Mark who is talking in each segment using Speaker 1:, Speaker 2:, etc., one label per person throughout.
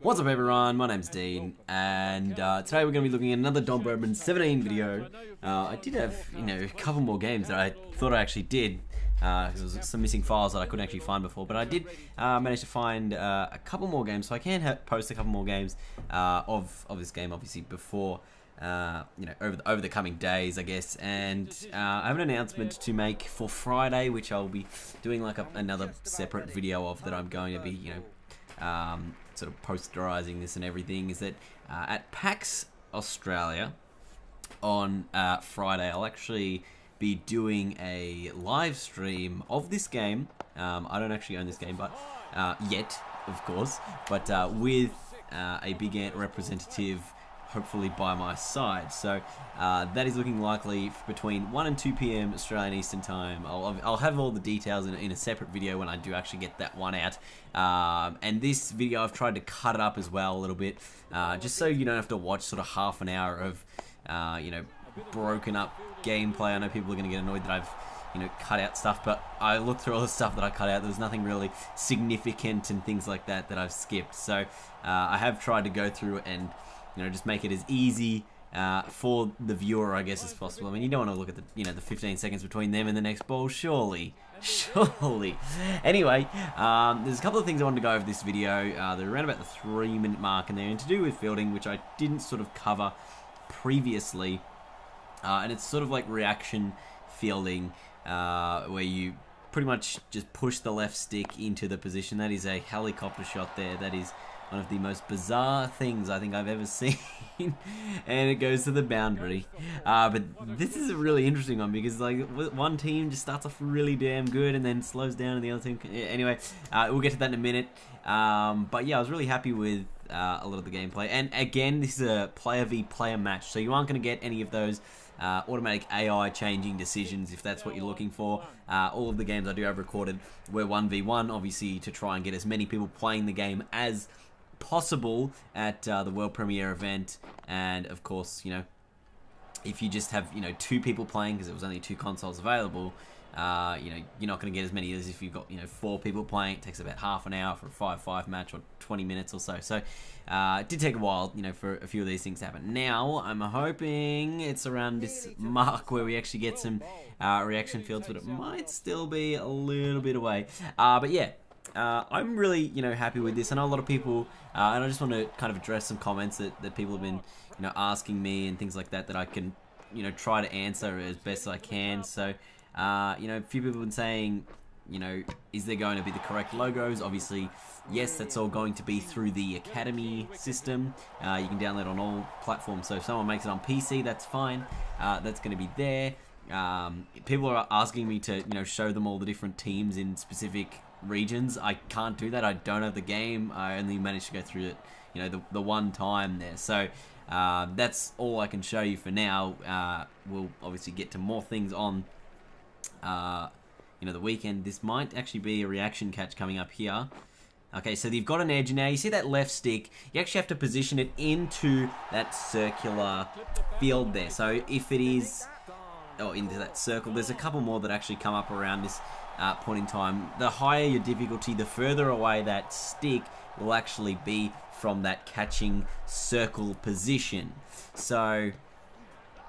Speaker 1: What's up everyone, my name's Dean, and today we're going to be looking at another BRADMAN 17 video. I did have, a couple more games that I thought I actually did, because there was some missing files that I couldn't actually find before, but I did manage to find a couple more games, so I can post a couple more games of this game, obviously, before, over the coming days, I guess, and I have an announcement to make for Friday, which I'll be doing like another separate video of that I'm going to be, sort of posterizing this and everything, is that at PAX Australia on Friday, I'll actually be doing a live stream of this game. I don't actually own this game, but yet, of course, but with a big ant representative, hopefully by my side. So that is looking likely between 1 and 2 p.m. Australian Eastern Time. I'll have all the details in a separate video when I do actually get that one out. And this video, I've tried to cut it up as well a little bit, just so you don't have to watch sort of half an hour of, broken up gameplay. I know people are going to get annoyed that I've cut out stuff, but I looked through all the stuff that I cut out. There was nothing really significant and things like that I've skipped. So I have tried to go through and just make it as easy for the viewer, I guess, as possible. I mean, you don't want to look at the 15 seconds between them and the next ball, surely. Surely. Anyway, there's a couple of things I wanted to go over this video. They're around about the 3-minute mark, and they're to do with fielding, which I didn't sort of cover previously. And it's sort of like reaction fielding, where you pretty much just push the left stick into the position. That is a helicopter shot there. That is one of the most bizarre things I think I've ever seen, and it goes to the boundary. But this is a really interesting one because like one team just starts off really damn good and then slows down, and the other team. Anyway, we'll get to that in a minute. But yeah, I was really happy with a lot of the gameplay. And again, this is a player v player match, so you aren't going to get any of those automatic AI changing decisions if that's what you're looking for. All of the games I do have recorded were 1v1, obviously to try and get as many people playing the game as possible at the world premiere event. And of course, if you just have 2 people playing, because it was only 2 consoles available, you're not going to get as many as if you've got 4 people playing. It takes about half an hour for a 5-5 match, or 20 minutes or so. So it did take a while for a few of these things to happen. Now I'm hoping it's around this mark where we actually get some reaction fields, but it might still be a little bit away. But yeah, I'm really, happy with this. I know a lot of people, and I just want to kind of address some comments that people have been, asking me and things like that I can, try to answer as best I can. So, a few people have been saying, is there going to be the correct logos? Obviously, yes, that's all going to be through the Academy system. You can download on all platforms. So if someone makes it on PC, that's fine. That's going to be there. People are asking me to, show them all the different teams in specific regions. I can't do that. I don't have the game. I only managed to go through it, the one time there. So that's all I can show you for now. We'll obviously get to more things on, the weekend. This might actually be a reaction catch coming up here. Okay, so you've got an edge now. You see that left stick? You actually have to position it into that circular field there. So if it is, into that circle, there's a couple more that actually come up around this point in time. The higher your difficulty, the further away that stick will actually be from that catching circle position. So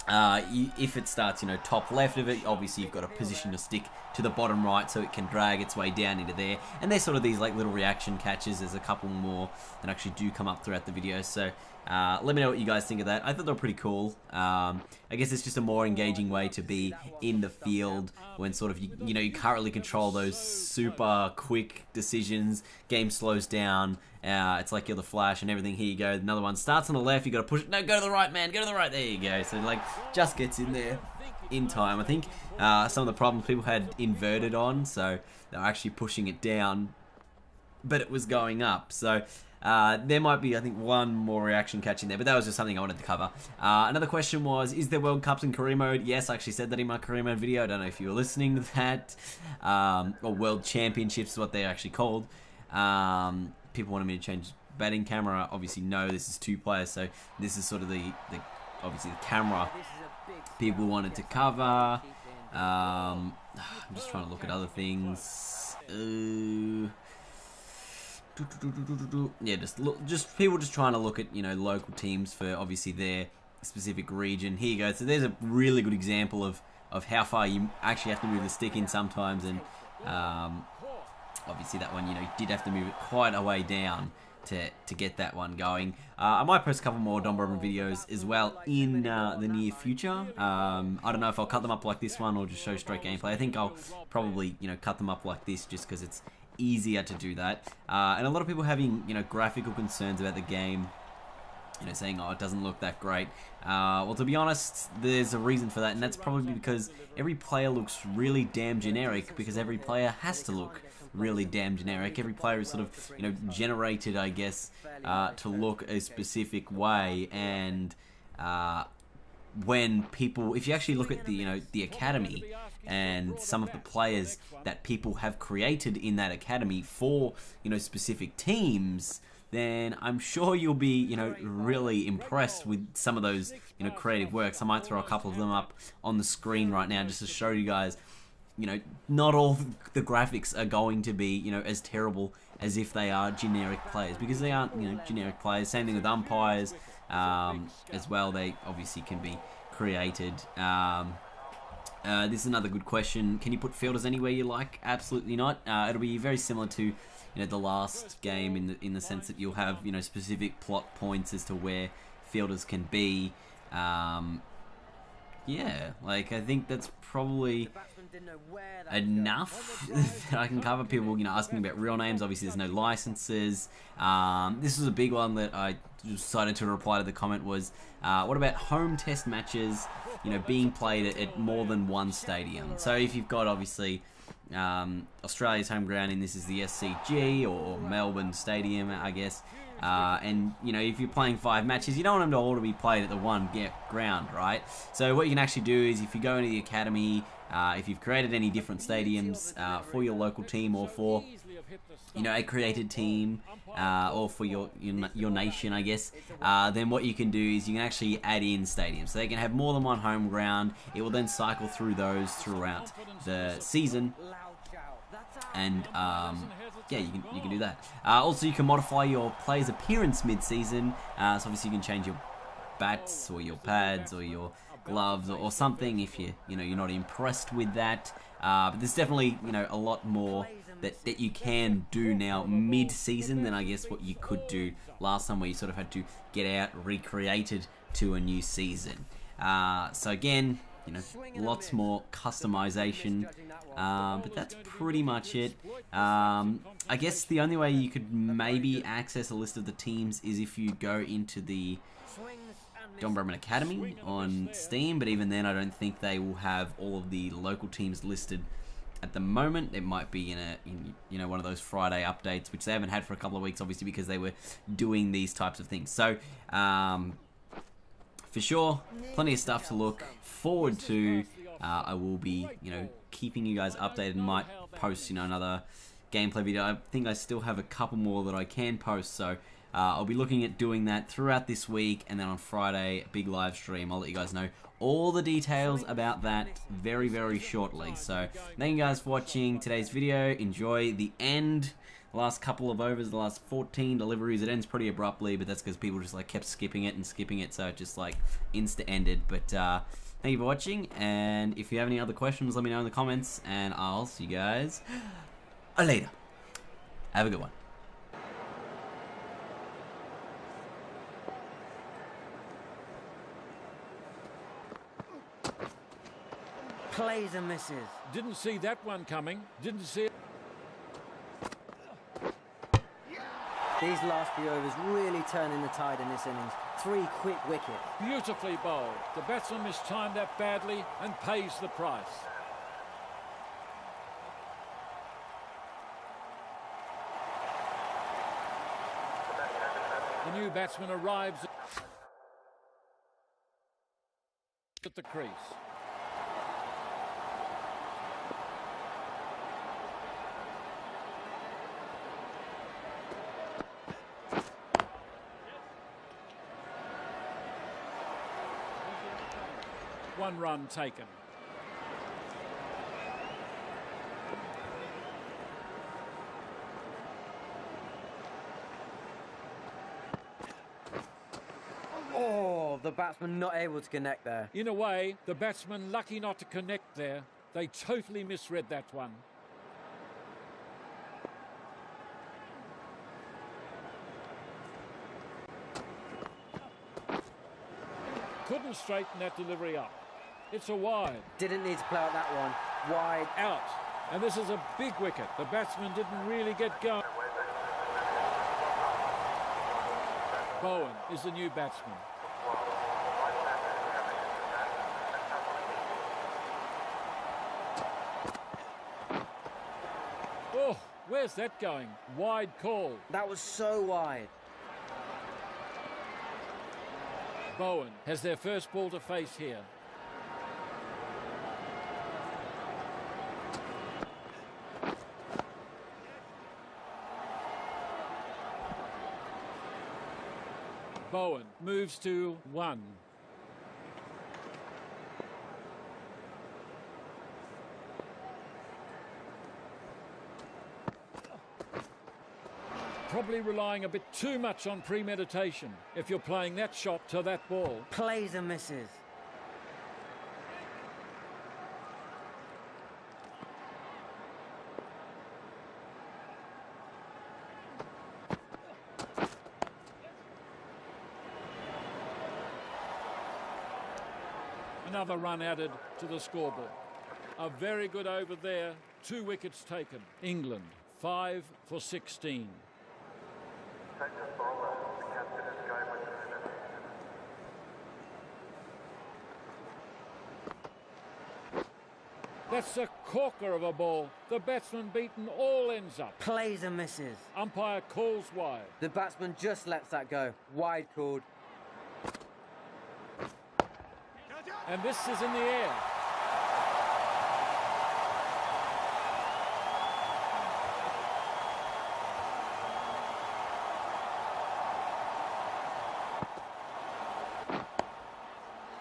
Speaker 1: if it starts, top left of it, obviously you've got to position your stick to the bottom right so it can drag its way down into there. And there's sort of these like little reaction catches. There's a couple more that actually do come up throughout the video. So let me know what you guys think of that. I thought they were pretty cool. I guess it's just a more engaging way to be in the field when sort of you can't really control those super quick decisions. Game slows down. It's like you're the Flash and everything. Here you go. Another one starts on the left. You got to push it. No, go to the right, man. Go to the right. There you go. So like just gets in there in time. I think some of the problems people had inverted on, so they're actually pushing it down, but it was going up. So there might be, I think, one more reaction catch in there, but that was just something I wanted to cover. Another question was, is there World Cups in career mode? Yes, I actually said that in my career mode video. I don't know if you were listening to that. Or World Championships is what they're actually called. People wanted me to change batting camera. Obviously, no, this is 2 players, so this is sort of obviously the camera people wanted to cover. I'm just trying to look at other things. Yeah, just people just trying to look at, you know, local teams for obviously their specific region. Here you go. So there's a really good example of how far you actually have to move the stick in sometimes, and obviously that one, you know, you did have to move it quite a way down to get that one going. I might post a couple more Don Bradman videos as well in the near future. I don't know if I'll cut them up like this one or just show straight gameplay. I think I'll probably, you know, cut them up like this just because it's easier to do that. And a lot of people having, you know, graphical concerns about the game, you know, saying, oh, it doesn't look that great. Well, to be honest, there's a reason for that, and that's probably because every player looks really damn generic, because every player has to look really damn generic. Every player is sort of, you know, generated, I guess, to look a specific way, and when people, if you actually look at the, you know, the academy and some of the players that people have created in that academy for, you know, specific teams, then I'm sure you'll be, you know, really impressed with some of those, you know, creative works. I might throw a couple of them up on the screen right now just to show you guys, you know, not all the graphics are going to be, you know, as terrible as if they are generic players, because they aren't, you know, generic players. Same thing with umpires as well. They obviously can be created. This is another good question. Can you put fielders anywhere you like? Absolutely not. It'll be very similar to, you know, the last game in the sense that you'll have, you know, specific plot points as to where fielders can be. Yeah, like, I think that's probably enough that I can cover. People, you know, asking about real names. Obviously, there's no licenses. This was a big one that I decided to reply to the comment was, what about home test matches, you know, being played at more than one stadium? So if you've got, obviously, Australia's home ground, and this is the SCG or Melbourne Stadium, I guess. And, you know, if you're playing 5 matches, you don't want them to all to be played at the one ground, right? So what you can actually do is, if you go into the academy, if you've created any different stadiums for your local team, or for, you know, a created team, or for your nation, I guess, then what you can do is you can actually add in stadiums. So they can have more than one home ground. It will then cycle through those throughout the season. And yeah, you can do that. Also, you can modify your player's appearance mid-season. So obviously you can change your bats or your pads or your gloves or something if you're not impressed with that. But there's definitely, you know, a lot more that you can do now mid-season than I guess what you could do last time, where you sort of had to get out recreated to a new season. So again, you know, lots more customization, but that's pretty much it. I guess the only way you could maybe access a list of the teams is if you go into the Don Bradman Academy on Steam, but even then I don't think they will have all of the local teams listed at the moment. It might be in you know, one of those Friday updates, which they haven't had for a couple of weeks, obviously, because they were doing these types of things. So for sure, plenty of stuff to look forward to. I will be, you know, keeping you guys updated. Might post, you know, another gameplay video. I think I still have a couple more that I can post, so I'll be looking at doing that throughout this week, and then on Friday, a big live stream. I'll let you guys know all the details about that very, very shortly. So thank you guys for watching today's video. Enjoy the end. The last couple of overs, the last 14 deliveries, it ends pretty abruptly, but that's because people just like kept skipping it, so it just like insta-ended. But thank you for watching, and if you have any other questions, let me know in the comments, and I'll see you guys later. Have a good one.
Speaker 2: Plays and misses.
Speaker 3: Didn't see that one coming. Didn't see it.
Speaker 2: These last few overs really turning the tide in this innings. 3 quick wickets.
Speaker 3: Beautifully bowled. The batsman mistimed that badly and pays the price. The new batsman arrives at the crease. One run taken.
Speaker 2: Oh, the batsman not able to connect there.
Speaker 3: In a way, the batsman lucky not to connect there. They totally misread that one. Couldn't straighten that delivery up. It's a wide.
Speaker 2: Didn't need to play out that one. Wide.
Speaker 3: Out. And this is a big wicket. The batsman didn't really get going. Bowen is the new batsman. Oh, where's that going? Wide call.
Speaker 2: That was so wide.
Speaker 3: Bowen has their first ball to face here. Bowen moves to 1. Probably relying a bit too much on premeditation if you're playing that shot to that ball.
Speaker 2: Plays and misses.
Speaker 3: Another run added to the scoreboard. A very good over there. 2 wickets taken. England 5 for 16. That's a corker of a ball. The batsman beaten all ends up.
Speaker 2: Plays and misses.
Speaker 3: Umpire calls wide.
Speaker 2: The batsman just lets that go. Wide called.
Speaker 3: And this is in the air.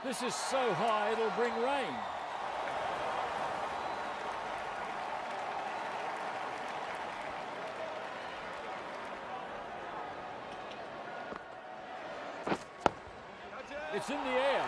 Speaker 3: This is so high it'll bring rain. It's in the air.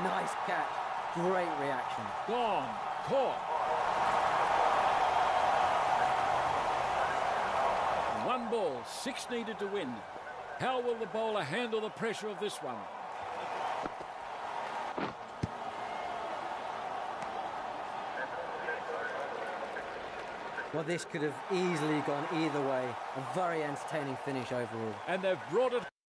Speaker 2: Nice catch. Great reaction.
Speaker 3: Gone. Caught. 1 ball, 6 needed to win. How will the bowler handle the pressure of this one?
Speaker 2: Well, this could have easily gone either way. A very entertaining finish overall.
Speaker 3: And they've brought it